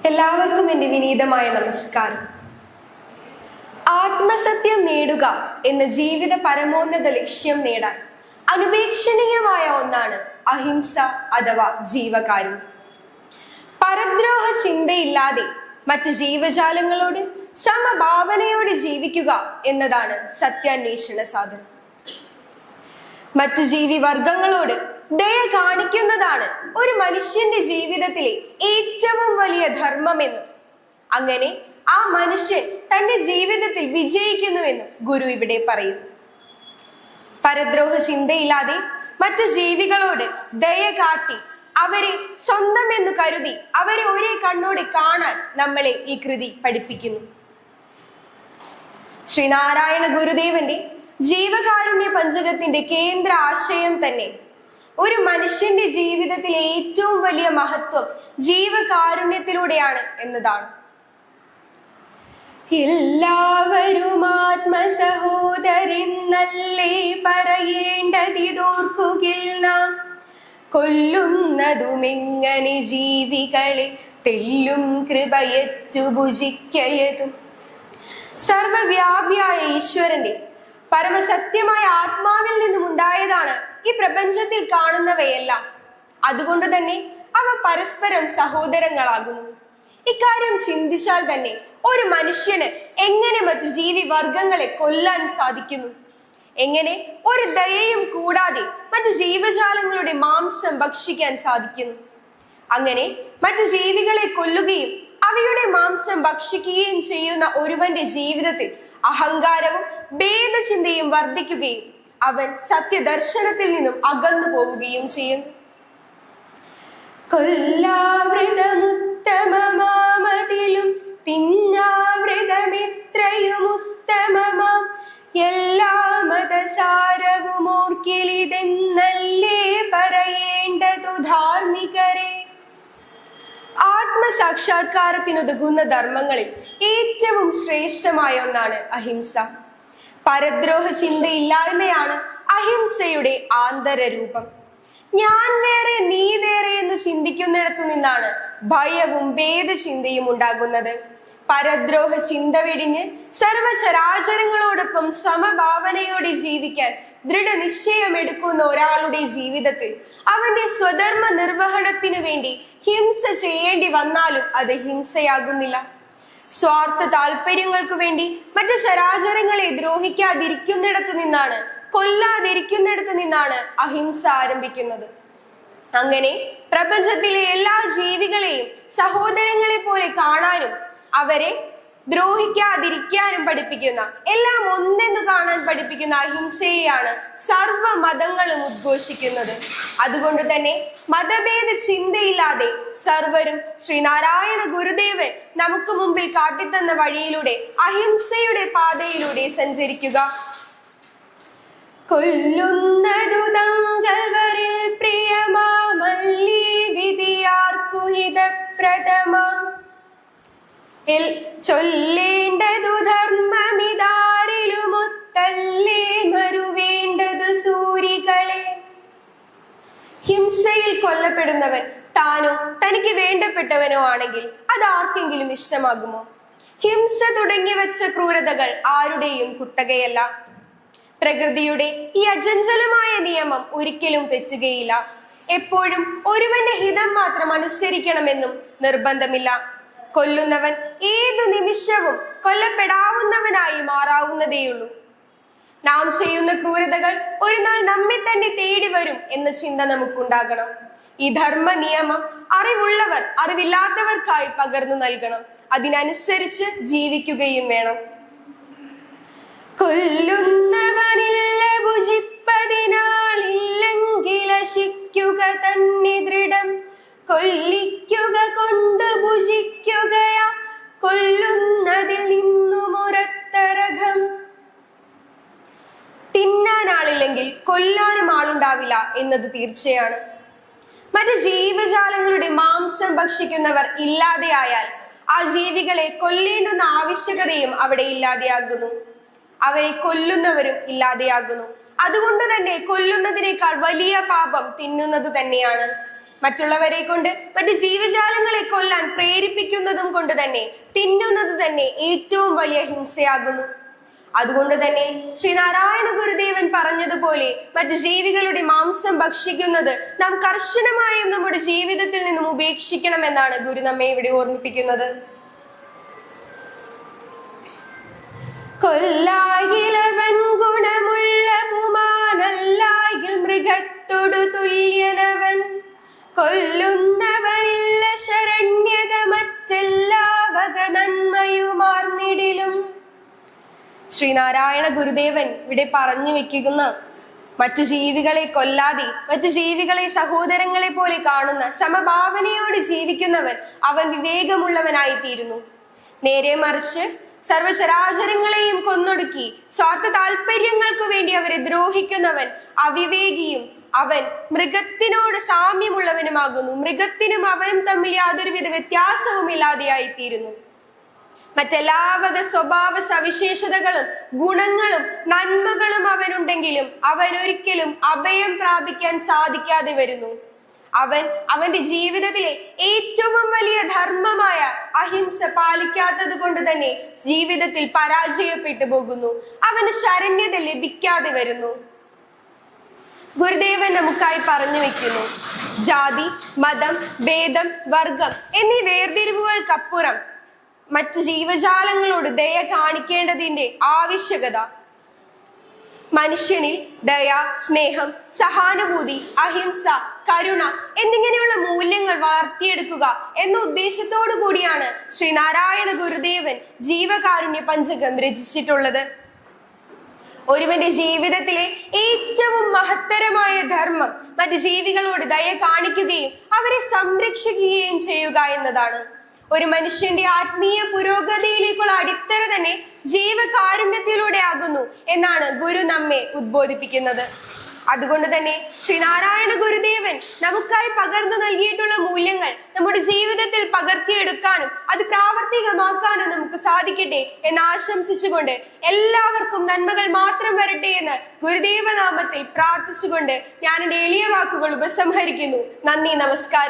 എല്ലാവർക്കും എൻ്റെ വിനീതമായ നമസ്കാരം. ആത്മസത്യം നേടുക എന്ന ജീവിത പരമോന്നത ലക്ഷ്യം നേടാൻ അനുപേക്ഷണീയമായ ഒന്നാണ് അഹിംസ അഥവാ ജീവകാരുണ്യം. പരദ്രോഹ ചിന്തയില്ലാതെ മറ്റു ജീവജാലങ്ങളോട് സമഭാവനയോടെ ജീവിക്കുക എന്നതാണ് സത്യാന്വേഷണ സാധനം. മറ്റു ജീവി വർഗങ്ങളോട് ദയ കാണിക്കുന്നതാണ് ഒരു മനുഷ്യന്റെ ജീവിതത്തിലെ ഏറ്റവും വലിയ ധർമ്മമെന്നും അങ്ങനെ ആ മനുഷ്യൻ തന്റെ ജീവിതത്തിൽ വിജയിക്കുന്നുവെന്നും ഗുരു ഇവിടെ പറയുന്നു. പരദ്രോഹ ചിന്തയില്ലാതെ മറ്റു ജീവികളോട് ദയ കാട്ടി അവരെ സ്വന്തം എന്ന് കരുതി അവരെ ഒരേ കണ്ണോടെ കാണാൻ നമ്മളെ ഈ കൃതി പഠിപ്പിക്കുന്നു. ശ്രീനാരായണ ഗുരുദേവന്റെ ജീവകാരുണ്യ പഞ്ചകത്തിന്റെ കേന്ദ്ര ആശയം തന്നെ ഒരു മനുഷ്യന്റെ ജീവിതത്തിലെ ഏറ്റവും വലിയ മഹത്വം ജീവകാരുണ്യത്തിലൂടെയാണ് എന്നതാണ്. എല്ലാവരും ആത്മസഹോദരെന്നല്ലേ പറയേണ്ടതിതോർക്കുകിൽ നാം, കൊല്ലുന്നതുമെങ്ങനെ ജീവികളെ തെല്ലും കൃപയറ്റു ഭുജിക്കയതും. സർവവ്യാപിയായ ഈശ്വരന്റെ പരമസത്യമായ ആത്മാവിൽ നിന്നും ഉണ്ടായതാണ് ഈ പ്രപഞ്ചത്തിൽ കാണുന്നവയെല്ലാം. അതുകൊണ്ട് തന്നെ അവ പരസ്പരം സഹോദരങ്ങളാകുന്നു. ഇക്കാര്യം ചിന്തിച്ചാൽ തന്നെ ഒരു മനുഷ്യന് എങ്ങനെ മറ്റു ജീവി വർഗങ്ങളെ കൊല്ലാൻ സാധിക്കുന്നു, എങ്ങനെ ഒരു ദയയും കൂടാതെ മറ്റു ജീവജാലങ്ങളുടെ മാംസം ഭക്ഷിക്കാൻ സാധിക്കുന്നു. അങ്ങനെ മറ്റു ജീവികളെ കൊല്ലുകയും അവയുടെ മാംസം ഭക്ഷിക്കുകയും ചെയ്യുന്ന ഒരുവന്റെ ജീവിതത്തിൽ അഹങ്കാരവും ഭേദചിന്തയും വർദ്ധിക്കുകയും അവൻ സത്യദർശനത്തിൽ നിന്നും അകന്നു പോവുകയും ചെയ്യുന്നു. കൊല്ലാവൃതമുത്തമമാമതിലും തിന്നാവൃതമിത്രയും ഉത്തമമാം, എല്ലാ മതസാരവും ഓർക്കിലിതെന്നല്ലേ പറയേണ്ടതു ധാർമ്മികരെ. ആത്മസാക്ഷാത്കാരത്തിനുതകുന്ന ധർമ്മങ്ങളിൽ ഏറ്റവും ശ്രേഷ്ഠമായ ഒന്നാണ് അഹിംസ. പരദ്രോഹ ചിന്തയില്ലായ്മയാണ് അഹിംസയുടെ ആന്തരരൂപം. ഞാൻ വേറെ നീ വേറെ എന്ന് ചിന്തിക്കുന്നിടത്തു നിന്നാണ് ഭയവും ഭേദചിന്തയും ഉണ്ടാകുന്നത്. പരദ്രോഹ ചിന്ത വെടിഞ്ഞ് സർവചരാചരങ്ങളോടൊപ്പം സമഭാവനയോടെ ജീവിക്കാൻ ദൃഢനിശ്ചയം എടുക്കുന്ന ഒരാളുടെ ജീവിതത്തിൽ അവന്റെ സ്വധർമ്മ നിർവഹണത്തിനു വേണ്ടി ഹിംസ ചെയ്യേണ്ടി വന്നാലും അത് ഹിംസയാകുന്നില്ല. സ്വാർത്ഥ താല്പര്യങ്ങൾക്കു വേണ്ടി മറ്റു ചരാചരങ്ങളെ ദ്രോഹിക്കാതിരിക്കുന്നിടത്തു നിന്നാണ്, കൊല്ലാതിരിക്കുന്നിടത്തു നിന്നാണ് അഹിംസ ആരംഭിക്കുന്നത്. അങ്ങനെ പ്രപഞ്ചത്തിലെ എല്ലാ ജീവികളെയും സഹോദരങ്ങളെ പോലെ കാണാനും അവരെ ദ്രോഹിക്കാതിരിക്കാനും പഠിപ്പിക്കുന്ന, എല്ലാം ഒന്നെന്ന് കാണാൻ പഠിപ്പിക്കുന്ന അഹിംസയെയാണ് സർവ മതങ്ങളും ഉദ്ഘോഷിക്കുന്നത്. അതുകൊണ്ട് തന്നെ മതഭേദ ചിന്തയില്ലാതെ സർവരും ശ്രീനാരായണ ഗുരുദേവൻ നമുക്ക് മുമ്പിൽ കാട്ടിത്തന്ന വഴിയിലൂടെ അഹിംസയുടെ പാതയിലൂടെ സഞ്ചരിക്കുക. കൊല്ലുന്നതു തങ്കൾവരിൽ പ്രിയമാമല്ലീ വിധിയാർക്കുഹിതപ്രദമാം, ചൊല്ലേണ്ടതു ധർമ്മമിതാരിലുമൊത്തല്ലേ മറുവേണ്ടതു സൂരികളെ. ഹിംസയിൽ കൊല്ലപ്പെടുന്നവൻ താനോ തനിക്ക് വേണ്ടപ്പെട്ടവനോ ആണെങ്കിൽ അത് ആർക്കെങ്കിലും ഇഷ്ടമാകുമോ? ഹിംസ തുടങ്ങി വെച്ച ക്രൂരതകൾ ആരുടെയും കുത്തകയല്ല. പ്രകൃതിയുടെ ഈ അചഞ്ചലമായ നിയമം ഒരിക്കലും തെറ്റുകയില്ല. എപ്പോഴും ഒരുവന്റെ ഹിതം മാത്രം അനുസരിക്കണമെന്നും നിർബന്ധമില്ല. കൊല്ലുന്നവൻ ഏതു നിമിഷവും കൊല്ലപ്പെടാവുന്നവനായി മാറാവുന്നതേയുള്ളൂ. നാം ചെയ്യുന്ന ക്രൂരതകൾ ഒരു നാൾ നമ്മെ തന്നെ തേടി വരും എന്ന ചിന്ത നമുക്കുണ്ടാകണം. ഈ ധർമ്മ നിയമം അറിവുള്ളവർ അറിവില്ലാത്തവർക്കായി പകർന്നു നൽകണം. അതിനനുസരിച്ച് ജീവിക്കുകയും വേണം. കൊല്ലുന്നവനില്ല ഭുജിപ്പതിനാളില്ലെങ്കിലശിക്കുക തന്നെ ദൃഢം, കൊല്ലിക്കുക കൊണ്ട് ഭുജിക്കുകയാ കൊല്ലുന്നതിൽ നിന്നുമൊരത്തരകം. തിന്നാൻ ആളില്ലെങ്കിൽ കൊല്ലാനും ആളുണ്ടാവില്ല എന്നത് തീർച്ചയാണ്. മറ്റു ജീവജാലങ്ങളുടെ മാംസം ഭക്ഷിക്കുന്നവർ ഇല്ലാതെയായാൽ ആ ജീവികളെ കൊല്ലേണ്ടുന്ന ആവശ്യകതയും അവിടെ ഇല്ലാതെയാകുന്നു. അവരെ കൊല്ലുന്നവരും ഇല്ലാതെയാകുന്നു. അതുകൊണ്ട് തന്നെ കൊല്ലുന്നതിനേക്കാൾ വലിയ പാപം തിന്നുന്നത് തന്നെയാണ്. മറ്റുള്ളവരെ കൊണ്ട് മറ്റ് ജീവജാലങ്ങളെ കൊല്ലാൻ പ്രേരിപ്പിക്കുന്നതും കൊണ്ട് തന്നെ തിന്നുന്നത് തന്നെ ഏറ്റവും വലിയ ഹിംസയാകുന്നു. അതുകൊണ്ട് തന്നെ ശ്രീനാരായണ ഗുരുദേവൻ പറഞ്ഞതുപോലെ മറ്റ് ജീവികളുടെ മാംസം ഭക്ഷിക്കുന്നത് നാം കർശനമായും നമ്മുടെ ജീവിതത്തിൽ നിന്നും ഉപേക്ഷിക്കണമെന്നാണ് ഗുരു നമ്മെ ഇവിടെ ഓർമ്മിപ്പിക്കുന്നത്. കൊല്ലായിലവൻ ഗുണമുള്ള പുമാനല്ലായിൽ മൃഗത്തോടു തുല്യനവൻ, കൊല്ലുന്നവനില്ല ശരണ്യത മറ്റെല്ലാ വക നന്മയുമാർന്നിടിലും. ശ്രീനാരായണ ഗുരുദേവൻ ഇവിടെ പറഞ്ഞു വെക്കുന്ന മറ്റു ജീവികളെ കൊല്ലാതെ മറ്റു ജീവികളെ സഹോദരങ്ങളെ പോലെ കാണുന്ന സമഭാവനയോട് ജീവിക്കുന്നവൻ അവൻ വിവേകമുള്ളവനായി തീരുന്നു. നേരെ മറിച്ച് സർവചരാചരങ്ങളെയും കൊന്നൊടുക്കി സ്വാർത്ഥ താല്പര്യങ്ങൾക്ക് വേണ്ടി അവരെ ദ്രോഹിക്കുന്നവൻ അവിവേകിയും അവൻ മൃഗത്തിനോട് സാമ്യമുള്ളവനുമാകുന്നു. മൃഗത്തിനും അവനും തമ്മിൽ യാതൊരുവിധ വ്യത്യാസവും ഇല്ലാതെയായി തീരുന്നു. മറ്റെല്ലാ വക സ്വഭാവ സവിശേഷതകളും ഗുണങ്ങളും നന്മകളും അവനുണ്ടെങ്കിലും അവൻ ഒരിക്കലും അഭയം പ്രാപിക്കാൻ സാധിക്കാതെ വരുന്നു. അവന്റെ ജീവിതത്തിലെ ഏറ്റവും വലിയ ധർമ്മമായ അഹിംസ പാലിക്കാത്തത് കൊണ്ട് തന്നെ ജീവിതത്തിൽ പരാജയപ്പെട്ടു പോകുന്നു. അവന് ശരണ്യത ലഭിക്കാതെ വരുന്നു. ഗുരുദേവൻ നമുക്കായി പറഞ്ഞു വെക്കുന്നു, ജാതി, മതം, ഭേദം, വർഗം എന്നീ വേർതിരിവുകൾക്കപ്പുറം മറ്റ് ജീവജാലങ്ങളോട് ദയ കാണിക്കേണ്ടതിന്റെ ആവശ്യകത. മനുഷ്യനിൽ ദയ, സ്നേഹം, സഹാനുഭൂതി, അഹിംസ, കരുണ എന്നിങ്ങനെയുള്ള മൂല്യങ്ങൾ വളർത്തിയെടുക്കുക എന്ന ഉദ്ദേശത്തോടു കൂടിയാണ് ശ്രീനാരായണ ഗുരുദേവൻ ജീവകാരുണ്യ പഞ്ചകം രചിച്ചിട്ടുള്ളത്. ഒരുവന്റെ ജീവിതത്തിലെ ഏറ്റവും മഹത്തരമായ ധർമ്മം മറ്റ് ജീവികളോട് ദയ കാണിക്കുകയും അവരെ സംരക്ഷിക്കുകയും ചെയ്യുക എന്നതാണ്. ഒരു മനുഷ്യന്റെ ആത്മീയ പുരോഗതിയിലേക്കുള്ള അടിത്തറ തന്നെ ജീവകാരുണ്യത്തിലൂടെ ആകുന്നു എന്നാണ് ഗുരു നമ്മെ ഉദ്ബോധിപ്പിക്കുന്നത്. അതുകൊണ്ട് തന്നെ ശ്രീനാരായണ ഗുരുദേവൻ നമുക്കായി പകർന്നു നൽകിയിട്ടുള്ള മൂല്യങ്ങൾ നമ്മുടെ ജീവിതത്തിൽ പകർത്തിയെടുക്കാനും അത് പ്രാവർത്തികമാക്കാനും നമുക്ക് സാധിക്കട്ടെ എന്ന് ആശംസിച്ചുകൊണ്ട് എല്ലാവർക്കും നന്മകൾ മാത്രം വരട്ടെ എന്ന് ഗുരുദേവ നാമത്തിൽ പ്രാർത്ഥിച്ചുകൊണ്ട് ഞാൻ എൻ്റെ എളിയ വാക്കുകൾ ഉപസംഹരിക്കുന്നു. നന്ദി, നമസ്കാരം.